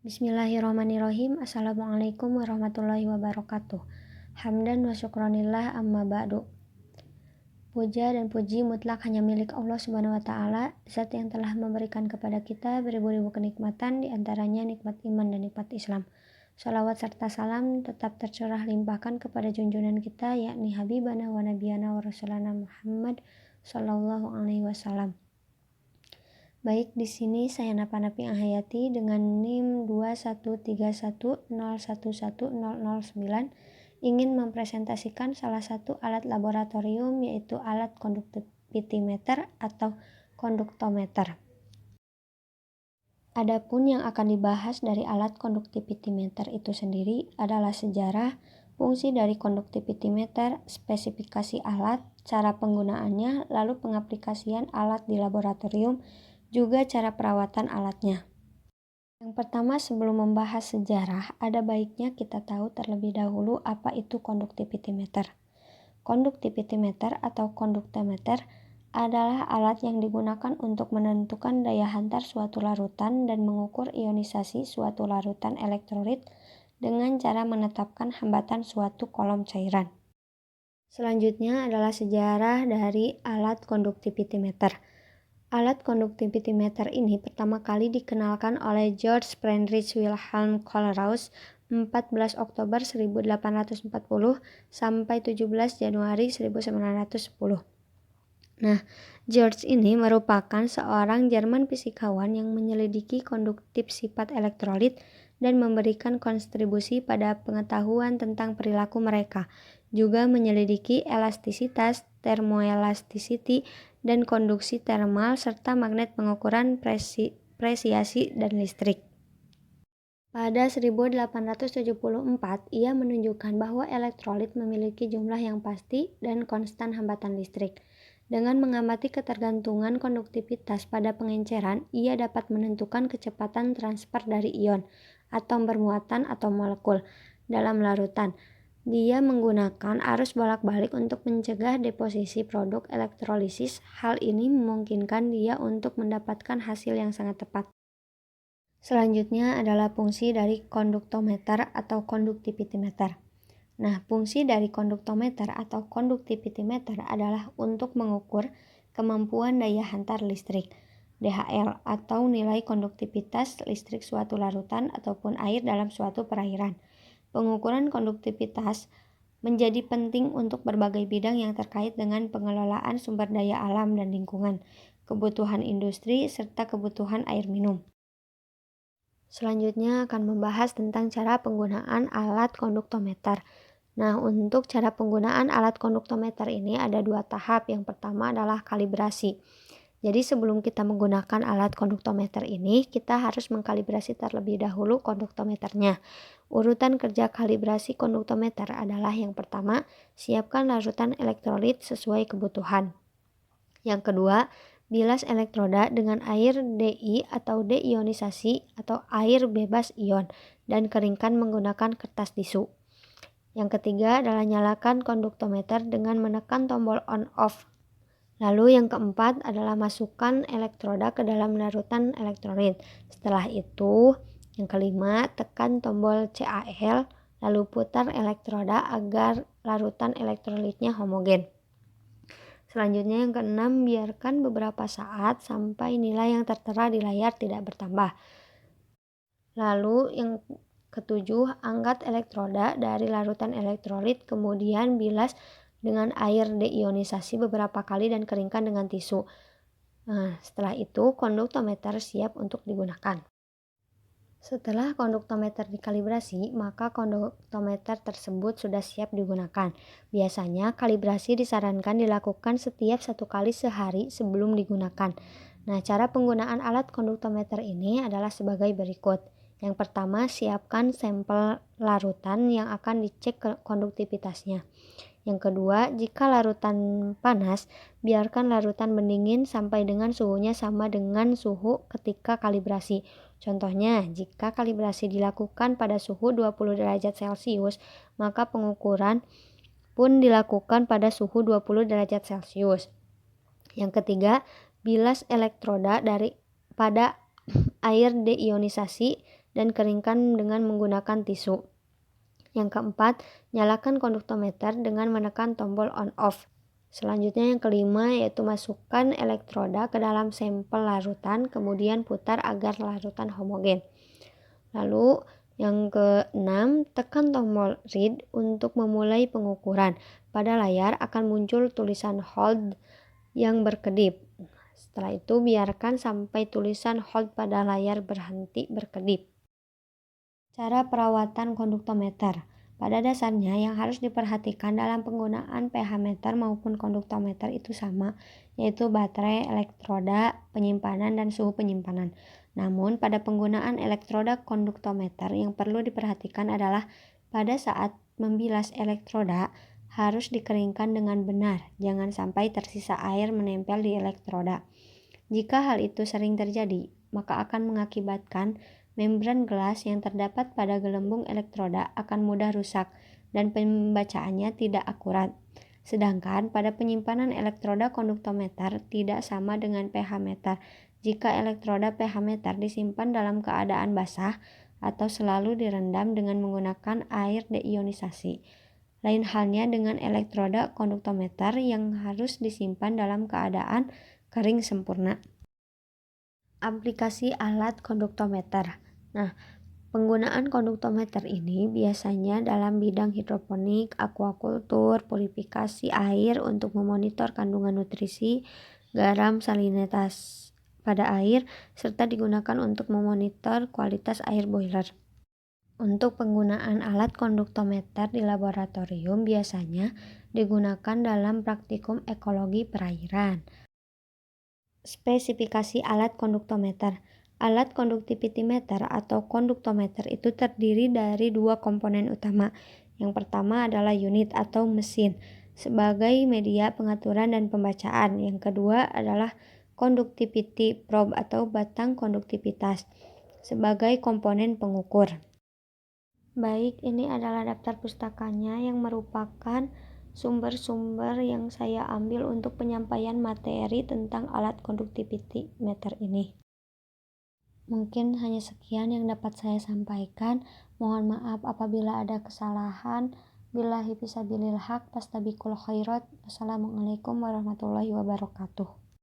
Bismillahirrahmanirrahim. Assalamualaikum warahmatullahi wabarakatuh. Hamdan wa syukranillah amma ba'du. Puja dan puji mutlak hanya milik Allah Subhanahu wa taala, zat yang telah memberikan kepada kita beribu-ribu kenikmatan, di antaranya nikmat iman dan nikmat Islam. Salawat serta salam tetap tercurah limpahkan kepada junjungan kita, yakni Habibana wa Nabiyana wa Rasulana Muhammad sallallahu alaihi wasallam. Baik, di sini saya Napanapi Anghayati dengan NIM 2131011009 ingin mempresentasikan salah satu alat laboratorium, yaitu alat konduktivimeter atau konduktometer. Adapun yang akan dibahas dari alat konduktivimeter itu sendiri adalah sejarah, fungsi dari konduktivimeter, spesifikasi alat, cara penggunaannya, lalu pengaplikasian alat di laboratorium, juga cara perawatan alatnya. Yang pertama, sebelum membahas sejarah, ada baiknya kita tahu terlebih dahulu apa itu konduktivimeter. Konduktivimeter atau konduktometer adalah alat yang digunakan untuk menentukan daya hantar suatu larutan dan mengukur ionisasi suatu larutan elektrolit dengan cara menetapkan hambatan suatu kolom cairan. Selanjutnya adalah sejarah dari alat konduktivimeter. Alat konduktivimeter ini pertama kali dikenalkan oleh George Friedrich Wilhelm Kohlrausch 14 Oktober 1840 sampai 17 Januari 1910. Nah, George ini merupakan seorang Jerman fisikawan yang menyelidiki konduktif sifat elektrolit dan memberikan kontribusi pada pengetahuan tentang perilaku mereka. Juga menyelidiki elastisitas, thermoelasticity, dan konduksi termal serta magnet pengukuran presiasi dan listrik. Pada 1874, ia menunjukkan bahwa elektrolit memiliki jumlah yang pasti dan konstan hambatan listrik. Dengan mengamati ketergantungan konduktivitas pada pengenceran, ia dapat menentukan kecepatan transfer dari ion, atom bermuatan atau molekul dalam larutan. Dia menggunakan arus bolak-balik untuk mencegah deposisi produk elektrolisis. Hal ini memungkinkan dia untuk mendapatkan hasil yang sangat tepat. Selanjutnya adalah fungsi dari konduktometer atau konduktivimeter. Nah, fungsi dari konduktometer atau konduktivimeter adalah untuk mengukur kemampuan daya hantar listrik, DHL, atau nilai konduktivitas listrik suatu larutan ataupun air dalam suatu perairan. Pengukuran konduktivitas menjadi penting untuk berbagai bidang yang terkait dengan pengelolaan sumber daya alam dan lingkungan, kebutuhan industri, serta kebutuhan air minum. Selanjutnya akan membahas tentang cara penggunaan alat konduktometer. Nah, untuk cara penggunaan alat konduktometer ini ada dua tahap. Yang pertama adalah kalibrasi. Jadi sebelum kita menggunakan alat konduktometer ini, kita harus mengkalibrasi terlebih dahulu konduktometernya. Urutan kerja kalibrasi konduktometer adalah yang pertama, siapkan larutan elektrolit sesuai kebutuhan. Yang kedua, bilas elektroda dengan air DI atau deionisasi atau air bebas ion dan keringkan menggunakan kertas tisu. Yang ketiga adalah nyalakan konduktometer dengan menekan tombol on-off. Lalu yang keempat adalah masukkan elektroda ke dalam larutan elektrolit. Setelah itu, yang kelima, tekan tombol CAL, lalu putar elektroda agar larutan elektrolitnya homogen. Selanjutnya yang keenam, biarkan beberapa saat sampai nilai yang tertera di layar tidak bertambah. Lalu yang ketujuh, angkat elektroda dari larutan elektrolit, kemudian bilas dengan air deionisasi beberapa kali dan keringkan dengan tisu. Nah, setelah itu konduktometer siap untuk digunakan. Setelah konduktometer dikalibrasi, maka konduktometer tersebut sudah siap digunakan. Biasanya kalibrasi disarankan dilakukan setiap 1 kali sehari sebelum digunakan. Nah, cara penggunaan alat konduktometer ini adalah sebagai berikut. Yang pertama, siapkan sampel larutan yang akan dicek konduktivitasnya. Yang kedua, jika larutan panas, biarkan larutan mendingin sampai dengan suhunya sama dengan suhu ketika kalibrasi. Contohnya, jika kalibrasi dilakukan pada suhu 20 derajat Celcius, maka pengukuran pun dilakukan pada suhu 20 derajat Celcius. Yang ketiga, bilas elektroda pada air deionisasi dan keringkan dengan menggunakan tisu. Yang keempat, nyalakan konduktometer dengan menekan tombol on-off. Selanjutnya yang kelima yaitu masukkan elektroda ke dalam sampel larutan, kemudian putar agar larutan homogen. Lalu yang keenam, tekan tombol read untuk memulai pengukuran. Pada layar akan muncul tulisan hold yang berkedip. Setelah itu biarkan sampai tulisan hold pada layar berhenti berkedip. Cara perawatan konduktometer. Pada dasarnya yang harus diperhatikan dalam penggunaan pH meter maupun konduktometer itu sama, yaitu baterai, elektroda, penyimpanan, dan suhu penyimpanan. Namun pada penggunaan elektroda konduktometer yang perlu diperhatikan adalah pada saat membilas elektroda harus dikeringkan dengan benar, jangan sampai tersisa air menempel di elektroda. Jika hal itu sering terjadi, maka akan mengakibatkan membran gelas yang terdapat pada gelembung elektroda akan mudah rusak dan pembacaannya tidak akurat. Sedangkan pada penyimpanan elektroda konduktometer tidak sama dengan pH meter. Jika elektroda pH meter disimpan dalam keadaan basah atau selalu direndam dengan menggunakan air deionisasi. Lain halnya dengan elektroda konduktometer yang harus disimpan dalam keadaan kering sempurna. Aplikasi alat konduktometer. Nah, penggunaan konduktometer ini biasanya dalam bidang hidroponik, aquacultur, purifikasi air untuk memonitor kandungan nutrisi, garam, salinitas pada air, serta digunakan untuk memonitor kualitas air boiler. Untuk penggunaan alat konduktometer di laboratorium biasanya digunakan dalam praktikum ekologi perairan. Spesifikasi alat konduktometer. Alat conductivity meter atau konduktometer itu terdiri dari dua komponen utama. Yang pertama adalah unit atau mesin sebagai media pengaturan dan pembacaan. Yang kedua adalah conductivity probe atau batang konduktivitas sebagai komponen pengukur. Baik, ini adalah daftar pustakanya yang merupakan sumber-sumber yang saya ambil untuk penyampaian materi tentang alat conductivity meter ini. Mungkin hanya sekian yang dapat saya sampaikan. Mohon maaf apabila ada kesalahan. Billahi fisabilil haq, fastabiqul khairat. Wassalamualaikum warahmatullahi wabarakatuh.